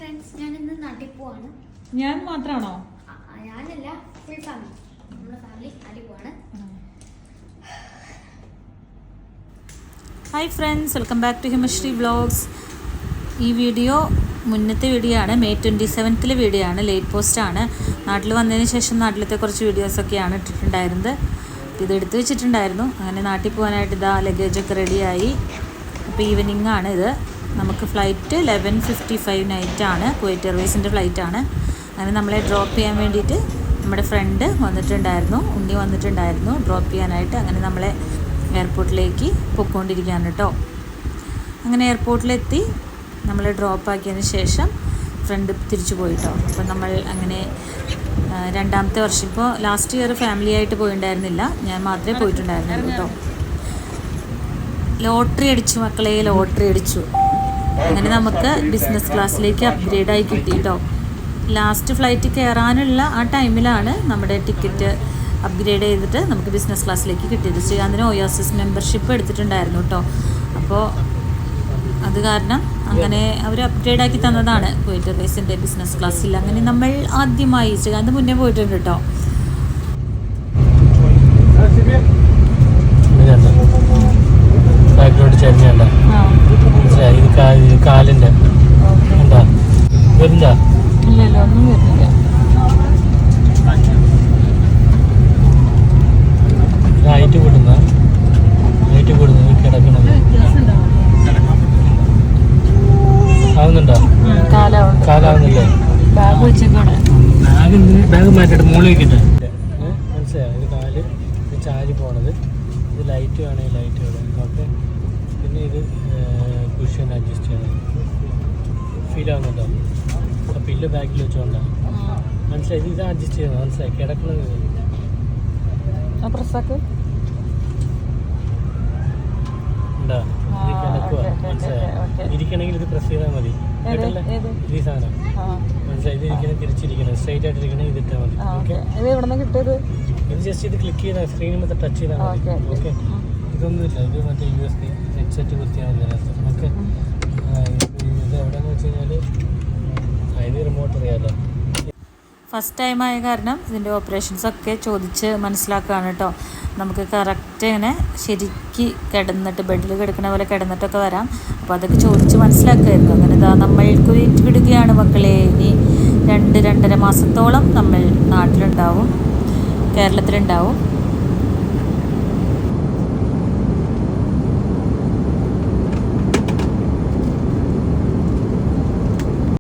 Friends, ഞാൻ ഇന്ന് നാട്ടിൽ പോവാണ്. ഞാൻ മാത്രമാണോ? ഞാനല്ല, ഫുൾ ഫാമിലി, നമ്മുടെ ഫാമിലി നാട്ടിൽ പോവാണ്. Hi friends, welcome back to Himasree vlogs. ഈ വീഡിയോ മുന്നത്തെ വീഡിയോ ആണ്, മെയ് 27 വീഡിയോ ആണ്, ലേറ്റ് പോസ്റ്റാണ്. നാട്ടിൽ വന്നതിന് ശേഷം നാട്ടിലത്തെ കുറച്ച് വീഡിയോസൊക്കെയാണ് ഇട്ടിട്ടുണ്ടായിരുന്നത്. ഇത് എടുത്തു വെച്ചിട്ടുണ്ടായിരുന്നു. അങ്ങനെ നാട്ടിൽ പോകാനായിട്ട് ഇതാ ലഗേജൊക്കെ റെഡിയായി. അപ്പോൾ ഈവനിങ് ആണ് ഇത്. നമുക്ക് ഫ്ലൈറ്റ് 11:55 നൈറ്റാണ്, കുവൈറ്റ് എയർവേസിൻ്റെ ഫ്ലൈറ്റാണ്. അങ്ങനെ നമ്മളെ ഡ്രോപ്പ് ചെയ്യാൻ വേണ്ടിയിട്ട് നമ്മുടെ ഫ്രണ്ട് വന്നിട്ടുണ്ടായിരുന്നു, ഉണ്ണി വന്നിട്ടുണ്ടായിരുന്നു ഡ്രോപ്പ് ചെയ്യാനായിട്ട്. അങ്ങനെ നമ്മളെ എയർപോർട്ടിലേക്ക് പൊയ്ക്കൊണ്ടിരിക്കുകയാണ് കേട്ടോ. അങ്ങനെ എയർപോർട്ടിലെത്തി നമ്മളെ ഡ്രോപ്പ് ആക്കിയതിന് ശേഷം ഫ്രണ്ട് തിരിച്ചു പോയിട്ടോ. അപ്പോൾ നമ്മൾ അങ്ങനെ രണ്ടാമത്തെ വർഷം, ഇപ്പോൾ ലാസ്റ്റ് ഇയർ ഫാമിലി ആയിട്ട് പോയിട്ടുണ്ടായിരുന്നില്ല, ഞാൻ മാത്രമേ പോയിട്ടുണ്ടായിരുന്നുള്ളൂ കേട്ടോ. ലോട്ടറി അടിച്ചു മക്കളെ, ലോട്ടറി അടിച്ചു. അങ്ങനെ നമുക്ക് ബിസിനസ് ക്ലാസ്സിലേക്ക് അപ്ഗ്രേഡായി കിട്ടി കേട്ടോ. ലാസ്റ്റ് ഫ്ലൈറ്റ് കയറാനുള്ള ആ ടൈമിലാണ് നമ്മുടെ ടിക്കറ്റ് അപ്ഗ്രേഡ് ചെയ്തിട്ട് നമുക്ക് ബിസിനസ് ക്ലാസ്സിലേക്ക് കിട്ടിയത്. ശ്രീകാന്തിന് ഒയാസിസ് മെമ്പർഷിപ്പ് എടുത്തിട്ടുണ്ടായിരുന്നു കേട്ടോ. അപ്പോൾ അത് കാരണം അങ്ങനെ അവർ അപ്ഗ്രേഡ് ആക്കി തന്നതാണ് കുവൈറ്റ് എയർവേസിൻ്റെ ബിസിനസ് ക്ലാസ്സിൽ. അങ്ങനെ നമ്മൾ ആദ്യമായി, ശ്രീകാന്ത് മുന്നേ പോയിട്ടുണ്ട് കേട്ടോ. കാലിന്റെ എന്താ വരില്ല, ഇല്ലല്ലോ, ഒന്നും വരുന്നില്ല. ഹൈറ്റ് കൂടുന്ന കിടക്കണത് ആവുന്നുണ്ടോ? കാലാവുന്നില്ലേ? ബാഗ് വെച്ചേക്കാണ്. ബാഗ് മാറ്റിട്ട് മുകളിൽ വെക്കിട്ടെ. മനസ്സിലായോ? ഇത് കാല് ചാരി പോണത്. ഇത് ലൈറ്റ് വേണമെങ്കിൽ ലൈറ്റ് വേണം. ഓക്കെ. പിന്നെ ഇത് കുഷൻ അഡ്ജസ്റ്റ് ചെയ്യണം. ഫീൽ ആവുന്നുണ്ടോ? ആ പില്ല് ബാക്കിൽ വെച്ചോണ്ടാണ്. മനസ്സിലായി? ഇത് അഡ്ജസ്റ്റ് ചെയ്യണം. മനസ്സിലായി? കിടക്കുന്നത് ഉണ്ടോ? ഇത് കിടക്കുക. മനസ്സിലായോ? ഇരിക്കണമെങ്കിൽ ഇത് പ്രസ് ചെയ്താൽ മതി. കേട്ടല്ലേ? ഈ സാധനം മനസ്സിലായി? ഇത് ഇരിക്കണം, തിരിച്ചിരിക്കണം, സ്ട്രൈറ്റ് ആയിട്ട് ഇരിക്കണം. ഇതിട്ടാൽ മതി. ഓക്കെ. ഇത് ജസ്റ്റ് ഇത് ക്ലിക്ക് ചെയ്താൽ സ്ക്രീനിൽ മൊത്തം ടച്ച് ചെയ്താൽ മതി. ഓക്കെ. ഇതൊന്നുമില്ല, ഇത് മറ്റേ USB ഹെഡ്സെറ്റ് കുത്തിയാൽ മതി അതിനകത്ത്. ഓക്കെ. ഇത് എവിടെയെന്ന് വെച്ച് കഴിഞ്ഞാൽ അതിന് റിമോട്ട് അറിയാമല്ലോ. ഫസ്റ്റ് ടൈം ആയ കാരണം ഇതിൻ്റെ ഓപ്പറേഷൻസൊക്കെ ചോദിച്ച് മനസ്സിലാക്കുകയാണ് കേട്ടോ. നമുക്ക് കറക്റ്റ് ഇങ്ങനെ ശരിക്ക് കിടന്നിട്ട് ബെഡിൽ കിടക്കുന്ന പോലെ കിടന്നിട്ടൊക്കെ വരാം. അപ്പോൾ അതൊക്കെ ചോദിച്ച് മനസ്സിലാക്കുമായിരുന്നു. അങ്ങനെ ഇതാ നമ്മൾ കുവൈറ്റ് വിടുകയാണ് മക്കളെ. ഇനി 2-2.5 മാസത്തോളം നമ്മൾ നാട്ടിലുണ്ടാവും, കേരളത്തിലുണ്ടാവും.